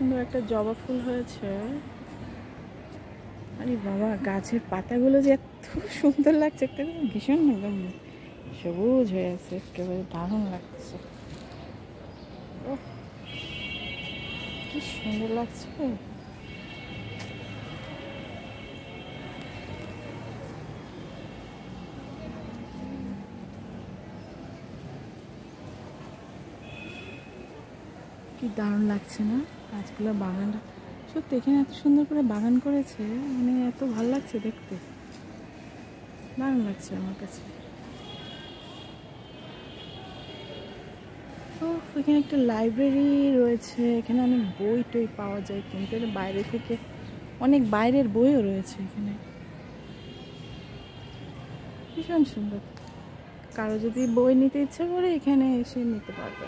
সুন্দর একটা জবা ফুল হয়েছে। আরে বাবা, গাছের পাতাগুলো যে এত সুন্দর লাগছে, একটা ভীষণ একদম সবুজ হয়ে আছে, একেবারে দারুণ লাগছে। ওহ, কি সুন্দর লাগছে। কি দারুণ লাগছে না গাছগুলো, বাগানটা সত্যি এখানে এত সুন্দর করে বাগান করেছে, মানে এত ভালো লাগছে দেখতে, দারুণ লাগছে আমার কাছে। ও, এখানে একটা লাইব্রেরি রয়েছে, এখানে অনেক বই টই পাওয়া যায়, কিন্তু বাইরে থেকে অনেক বাইরের বইও রয়েছে এখানে, ভীষণ সুন্দর। কারো যদি বই নিতে ইচ্ছা করে এখানে এসে নিতে পারবে।